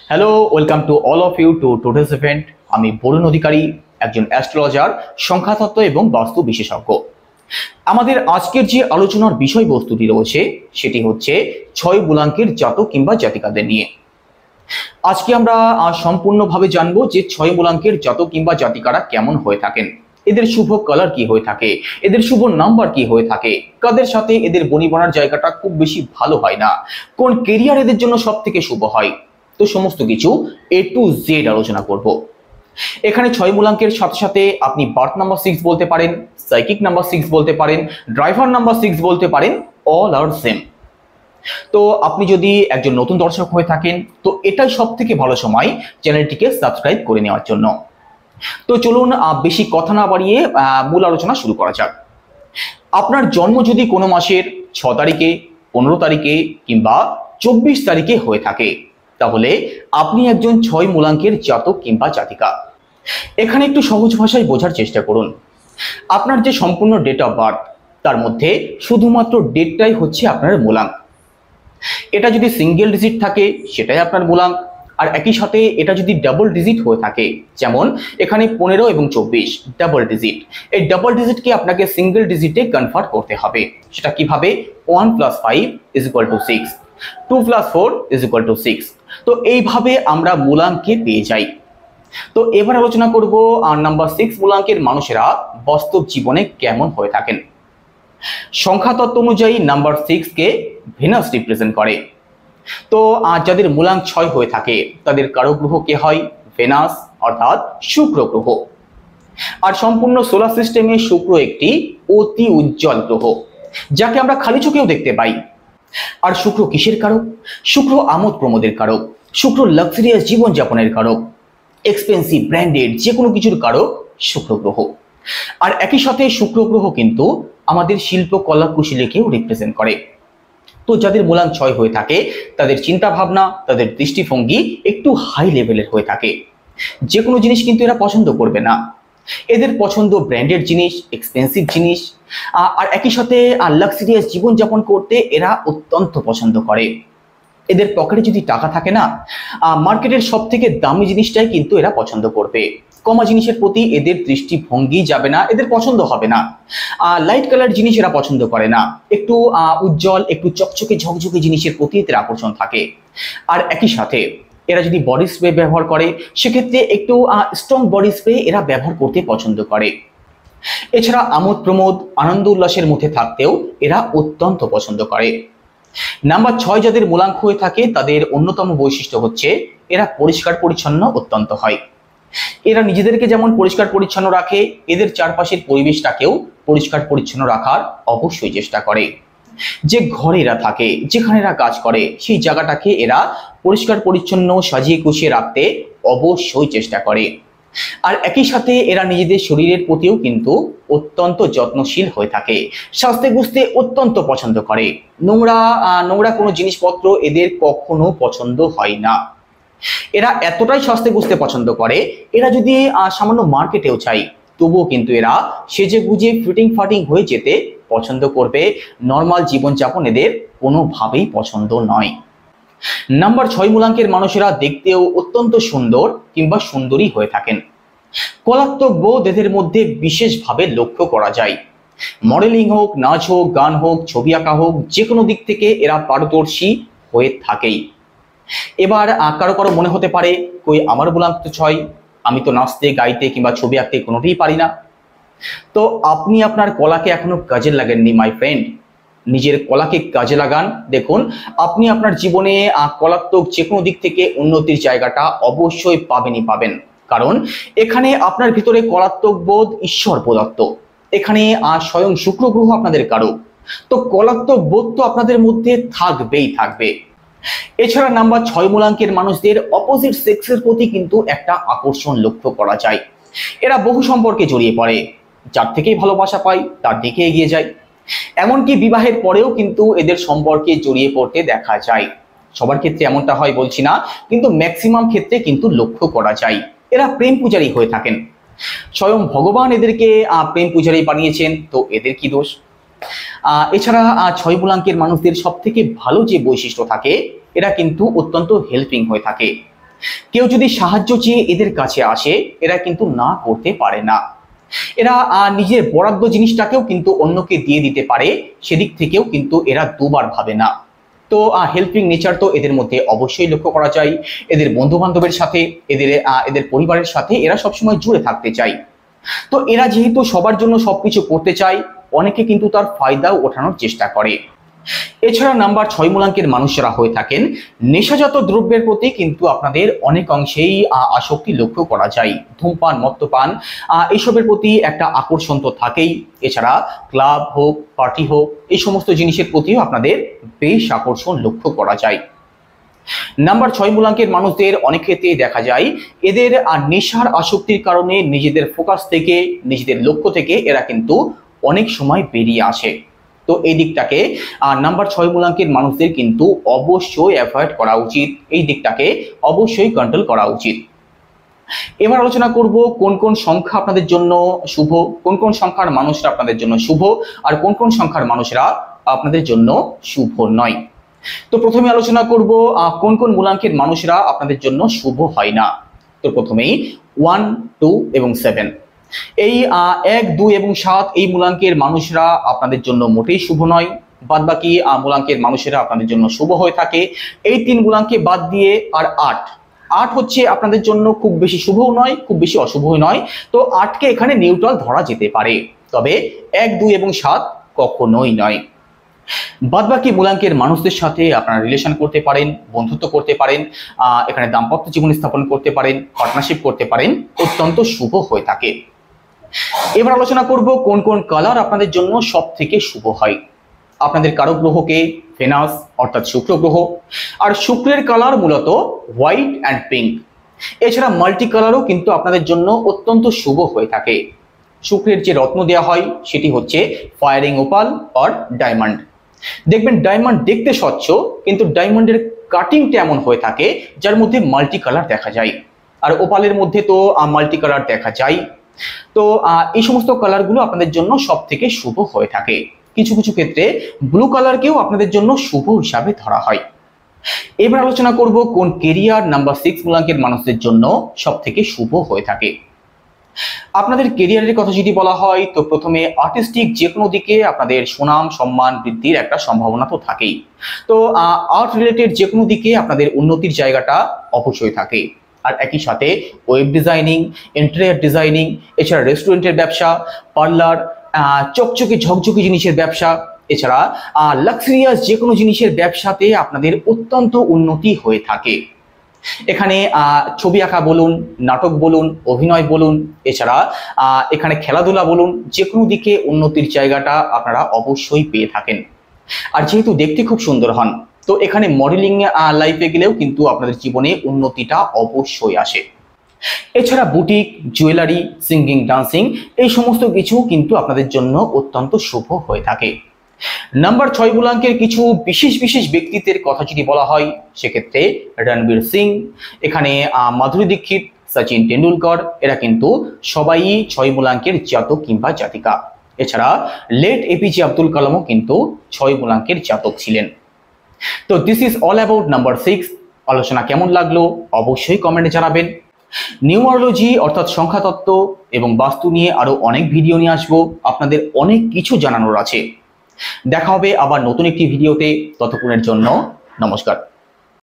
Hello, welcome to all of you to today's event. আমি বরুণ অধিকারী, একজন astrologer, সংখ্যাতত্ত্ব এবং বাস্তু বিশেষজ্ঞ। আমাদের আজকের যে আলোচনার বিষয়বস্তুটি রয়েছে সেটি হচ্ছে 6 মূলাঙ্কের জাতক কিংবা জাতিকাদের নিয়ে। আজকে আমরা সম্পূর্ণভাবে জানবো যে 6 মূলাঙ্কের জাতক কিংবা জাতিকারা কেমন হয়ে থাকেন, এদের শুভ কালার কি হয়ে থাকে, এদের শুভ নাম্বার কি হয়ে থাকে, কাদের সাথে এদের বনিবনার জায়গাটা খুব বেশি ভালো হয় না, কোন কেরিয়ার এদের জন্য সব থেকে শুভ হয়। তো সমস্ত কিছু A to Z আলোচনা করব। এখানে 6 মূলাঙ্কের সাথে সাথে আপনি বার্থ নাম্বার 6 বলতে পারেন, সাইকিক নাম্বার 6 বলতে পারেন, ড্রাইভার নাম্বার 6 বলতে পারেন, অল আর সেম। তো আপনি যদি একজন নতুন দর্শক হয়ে থাকেন তো এটাই সব থেকে ভালো সময় চ্যানেলটিকে সাবস্ক্রাইব করে নেওয়ার জন্য। তো চলুন বেশি কথা না বাড়িয়ে মূল আলোচনা শুরু করা যাক। আপনার জন্ম যদি কোনো মাসের 6 তারিখে, 15 তারিখে কিংবা 24 তারিখে হয়ে থাকে তাহলে আপনি একজন 6 মূলাঙ্কের জাতক কিংবা জাতিকা। এখানে একটু সহজ ভাষায় বোঝার চেষ্টা করুন। আপনার যে সম্পূর্ণ ডেট অফ বার্থ তার মধ্যে শুধুমাত্র ডেটটাই হচ্ছে আপনার মূলাঙ্ক। এটা যদি সিঙ্গেল ডিজিট থাকে সেটাই আপনার মূলাঙ্ক, আর একই সাথে এটা যদি ডাবল ডিজিট হয়ে থাকে, যেমন এখানে 15 এবং 24 ডাবল ডিজিট, এই ডাবল ডিজিটকে আপনাকে সিঙ্গেল ডিজিটে কনভার্ট করতে হবে। সেটা কিভাবে? 1 + 5 = 6, 2 + 4 = 6। তো এইভাবে আমরা মূলাঙ্কে পেয়ে যাই। তো এবার আলোচনা করব নাম্বার 6 মূলাঙ্কের মানুষেরা বাস্তব জীবনে কেমন হয়ে থাকেন। সংখ্যা তত্ত্ব অনুযায়ী নাম্বার 6 কে ভেনাস রিপ্রেজেন্ট করে। তো যাদের মূলাঙ্ক 6 হয়ে থাকে তাদের কারক গ্রহ কে হয়? ভেনাস, অর্থাৎ শুক্র গ্রহ। আর সম্পূর্ণ সোলার সিস্টেমে শুক্র একটি অতি উজ্জ্বল গ্রহ, যাকে আমরা খালি চোখেও দেখতে পাই। আর শুক্র কিসের কারক? শুক্র আমোদ প্রমোদের কারক, শুক্র লাক্সারিয়াস জীবনযাপনের কারক, এক্সপেন্সিভ ব্র্যান্ডেড যে কোনো কিছুর কারক শুক্র গ্রহ। আর একই সাথে শুক্র গ্রহ কিন্তু আমাদের শিল্প কলা কুশলীকেও রিপ্রেজেন্ট করে। তো যাদের মূলাঙ্ক 6 হয়ে থাকে তাদের চিন্তা ভাবনা, তাদের দৃষ্টিভঙ্গি একটু হাই লেভেলের হয়ে থাকে। যে কোনো জিনিস কিন্তু এরা পছন্দ করবে না, এদের পছন্দ ব্র্যান্ডেড জিনিস, এক্সপেন্সিভ জিনিস। আর একই সাথে লাক্সারিয়াস জীবনযাপন করতে এরা অত্যন্ত পছন্দ করে। এদের পকেটে যদি টাকা থাকে না, মার্কেটের সব থেকে দামি জিনিসটাই কিন্তু এরা পছন্দ করবে। কমা জিনিসের প্রতি এদের দৃষ্টিভঙ্গি যাবে না, এদের পছন্দ হবে না। লাইট কালার জিনিস এরা পছন্দ করে না, একটু উজ্জ্বল, একটু চকচকে ঝকঝকে জিনিসের প্রতি এদের আকর্ষণ থাকে। আর একই সাথে এরা যদি বডি স্প্রে ব্যবহার করে সেক্ষেত্রে একটু স্ট্রং বডি স্প্রে এরা ব্যবহার করতে পছন্দ করে। এছাড়া আমোদ প্রমোদ, আনন্দ উল্লাসের মধ্যে থাকতেও এরা অত্যন্ত পছন্দ করে। নাম্বার 6 যাদের মূলাঙ্ক হয়ে থাকে তাদের অন্যতম বৈশিষ্ট্য হচ্ছে এরা পরিষ্কার পরিচ্ছন্ন অত্যন্ত হয়। এরা নিজেদেরকে যেমন পরিষ্কার পরিচ্ছন্ন রাখে, এদের চারপাশের পরিবেশটাকেও পরিষ্কার পরিচ্ছন্ন রাখার অবশ্যই চেষ্টা করে। যে ঘরে এরা থাকে, যেখানে এরা কাজ করে, সেই জায়গাটাকে এরা পরিষ্কার পরিচ্ছন্ন সাজিয়ে গুছিয়ে রাখতে অবশ্যই চেষ্টা করে। আর একই সাথে এরা নিজেদের শরীরের প্রতিও কিন্তু অত্যন্ত যত্নশীল হয়ে থাকে, স্বাস্থ্যে গুছতে অত্যন্ত পছন্দ করে। নোংরা কোনো জিনিসপত্র এদের কখনো পছন্দ হয় না। এরা এতটাই স্বাস্থ্যে গুছতে পছন্দ করে, এরা যদি সামান্য মার্কেটেও চাই তবুও কিন্তু এরা সেজে গুজে ফিটিং ফাটিং হয়ে যেতে পছন্দ করবে। নর্মাল জীবনযাপন এদের কোনোভাবেই পছন্দ নয়। নাম্বার 6 মূলাঙ্কের মানুষেরা দেখতেও অত্যন্ত সুন্দর কিংবা সুন্দরী হয়ে থাকেন। কলাত্মক বোধ এদের মধ্যে বিশেষভাবে লক্ষ্য করা যায়। মডেলিং হোক, নাচ হোক, গান হোক, ছবি আঁকা হোক, যে কোনো দিক থেকে এরা পারদর্শী হয়ে থাকেই। এবার কারো কারো মনে হতে পারে, কই আমার মূলাঙ্ক তো 6, আমি তো নাচতে, গাইতে কিংবা ছবি আঁকতে কোনোটাই পারি না। তো আপনি আপনার কলাকে এখনো কাজে লাগাননি মাই ফ্রেন্ড, নিজের কলাকে কাজে লাগান। দেখুন আপনি আপনার জীবনে কলাত্মক যে কোনো দিক থেকে উন্নতির জায়গাটা অবশ্যই পাবেন। কারণ এখানে আপনার ভিতরে কলাত্মক বোধ ঈশ্বর প্রদত্ত, এখানে স্বয়ং শুক্র গ্রহ আপনাদের কারক। তো কলাত্মক বোধ তো আপনাদের মধ্যে থাকবে। এছাড়া নাম্বার 6 মূলাঙ্কের মানুষদের অপোজিট সেক্সের প্রতি কিন্তু একটা আকর্ষণ লক্ষ্য করা যায়। এরা বহু সম্পর্কে জড়িয়ে পড়ে, যার থেকেই ভালোবাসা পায় তার দিকে এগিয়ে যায়। এমনকি বিবাহের পরেও কিন্তু এদের সম্পর্কে জড়িয়ে পড়তে দেখা যায়। সবার ক্ষেত্রে এমনটা হয় বলছি না, কিন্তু ম্যাক্সিমাম ক্ষেত্রে কিন্তু লক্ষ্য করা যায়। এরা প্রেম পূজারী হয়ে থাকেন, স্বয়ং ভগবান এদেরকে প্রেম পূজারী বানিয়েছেন, তো এদের কি দোষ? এছাড়া 6 মূলাঙ্কের মানুষদের সব থেকে ভালো যে বৈশিষ্ট্য থাকে, এরা কিন্তু অত্যন্ত হেল্পিং হয়ে থাকে। কেউ যদি সাহায্য চেয়ে এদের কাছে আসে, এরা কিন্তু না করতে পারে না। এরা নিজের বরাদ্দ জিনিসটাকেও কিন্তু অন্যকে দিয়ে দিতে পারে, সেদিক থেকেও কিন্তু এরা দুবার ভাবে না। তো হেল্পিং নেচার তো এদের মধ্যে অবশ্যই লক্ষ্য করা যায়। এদের বন্ধু বান্ধবের সাথে, এদের পরিবারের সাথে এরা সবসময় জুড়ে থাকতে চায়। তো এরা যেহেতু সবার জন্য সবকিছু করতে চায়, অনেকে কিন্তু তার ফায়দাও ওঠানোর চেষ্টা করে। এছাড়া নাম্বার 6 মূলাঙ্কের মানুষরা হয়ে থাকেন নেশাজাত দ্রব্যের প্রতি কিন্তু আপনাদের অনেক অংশেই আসক্তি লক্ষ্য করা যায়। ধূমপান, মদ্যপান এইসবের প্রতি একটা আকর্ষণ তো থাকেই। এছাড়া ক্লাব হোক, পার্টি হোক, এই সমস্ত জিনিসের প্রতিও আপনাদের বেশ আকর্ষণ লক্ষ্য করা যায়। নাম্বার 6 মূলাঙ্কের মানুষদের অনেক ক্ষেত্রে দেখা যায় এদের নেশার আসক্তির কারণে নিজেদের ফোকাস থেকে, নিজেদের লক্ষ্য থেকে এরা কিন্তু অনেক সময় বেরিয়ে আসে। তো এই দিকটাকে নাম্বার 6 মূলাঙ্কের মানুষদের কিন্তু অবশ্যই অ্যাভয়েড করা উচিত, এই দিকটাকে অবশ্যই কন্ট্রোল করা উচিত। এবার আলোচনা করব কোন কোন সংখ্যা আপনাদের জন্য শুভ, কোন কোন সংখ্যার মানুষরা আপনাদের জন্য শুভ, আর কোন কোন সংখ্যার মানুষরা আপনাদের জন্য শুভ নয়। তো প্রথমে আলোচনা করব কোন কোন মূলাঙ্কের মানুষরা আপনাদের জন্য শুভ হয় না। তো প্রথমেই 1, 2 এবং 7, এই 1, 2 এবং 7 এই মূলাঙ্কের মানুষরা আপনাদের জন্য মোটেই শুভ নয়। বাদবাকি মূলাঙ্কের মানুষেরা আপনাদের জন্য শুভ হয়ে থাকে। এই 3 মূলাঙ্কে বাদ দিয়ে আর 8 হচ্ছে আপনাদের জন্য খুব বেশি শুভও নয়, খুব বেশি অশুভও নয়। তো 8কে এখানে নিউট্রাল ধরা যেতে পারে, তবে 1, 2 এবং 7 কখনোই নয়। বাদবাকি মূলাঙ্কের মানুষদের সাথে আপনারা রিলেশন করতে পারেন, বন্ধুত্ব করতে পারেন, এখানে দাম্পত্য জীবন স্থাপন করতে পারেন, পার্টনারশিপ করতে পারেন, অত্যন্ত শুভ হয়ে থাকে। এবার আলোচনা করব কোন কোন কালার আপনাদের জন্য সব থেকে শুভ হয়। আপনাদের কারক গ্রহকে ভেনাস অর্থাৎ শুক্র গ্রহ, আর শুক্রের কালার মূলত হোয়াইট অ্যান্ড পিঙ্ক। এছাড়া মাল্টি কালারও কিন্তু আপনাদের জন্য অত্যন্ত শুভ হয়ে থাকে। শুক্রের যে রত্ন দেওয়া হয় সেটি হচ্ছে ফায়ারিং ওপাল অর ডায়মন্ড। দেখবেন ডায়মন্ড দেখতে স্বচ্ছ, কিন্তু ডায়মন্ডের কাটিংটা এমন হয়ে থাকে যার মধ্যে মাল্টি কালার দেখা যায়, আর ওপালের মধ্যে তো মাল্টি কালার দেখা যায়। তো এই সমস্ত কালারগুলো আপনাদের জন্য সব থেকে শুভ হয়ে থাকে। কিছু কিছু ক্ষেত্রে ব্লু কালারকেও আপনাদের জন্য শুভ হিসাবে ধরা হয়। এবার আলোচনা করব কোন কেরিয়ার নাম্বার 6 মূলাঙ্কের মানুষদের জন্য সব থেকে শুভ হয়ে থাকে। আপনাদের কেরিয়ারের কথা যদি বলা হয়, তো প্রথমে আর্টিস্টিক যে কোনো দিকে আপনাদের সুনাম সম্মান বৃদ্ধির একটা সম্ভাবনা তো থাকেই। তো আর্ট রিলেটেড যে কোনো দিকে আপনাদের উন্নতির জায়গাটা অবশ্যই থাকে। আর একই সাথে ওয়েব ডিজাইনিং, ইন্টেরিয়র ডিজাইনিং, এছাড়া রেস্টুরেন্টের ব্যবসা, পার্লার, চকচকে ঝকঝকে জিনিসের ব্যবসা, এছাড়া লাক্সারিয়াস যে কোনো জিনিসের ব্যবসাতে আপনাদের অত্যন্ত উন্নতি হয়ে থাকে। এখানে ছবি আঁকা বলুন, নাটক বলুন, অভিনয় বলুন, এছাড়া এখানে খেলাধুলা বলুন, যে কোনো দিকে উন্নতির জায়গাটা আপনারা অবশ্যই পেয়ে থাকেন। আর যেহেতু দেখতে খুব সুন্দর হন, তো এখানে মডেলিং লাইফে গেলেও কিন্তু আপনাদের জীবনে উন্নতিটা অবশ্যই আসে। এছাড়া বুটিক, জুয়েলারি, সিঙ্গিং, ডান্সিং এই সমস্ত কিছু কিন্তু আপনাদের জন্য অত্যন্ত শুভ হয়ে থাকে। নাম্বার 6 মূলাঙ্কের কিছু বিশেষ বিশেষ ব্যক্তিত্বের কথা যদি বলা হয়, সেক্ষেত্রে রণবীর সিং, এখানে মাধুরী দীক্ষিত, সচিন টেন্ডুলকর, এরা কিন্তু সবাই 6 মূলাঙ্কের জাতক কিংবা জাতিকা। এছাড়া লেট এপিজে আব্দুল কালামও কিন্তু 6 মূলাঙ্কের জাতক ছিলেন। তো this is all about number 6। আলোচনা কেমন লাগলো অবশ্যই কমেন্টে জানাবেন। নিউমারোলজি অর্থাৎ সংখ্যাতত্ত্ব এবং বাস্তু নিয়ে আরো অনেক ভিডিও নিয়ে আসবো, আপনাদের অনেক কিছু জানানোর আছে। দেখা হবে আবার নতুন একটি ভিডিওতে, ততক্ষণের জন্য নমস্কার।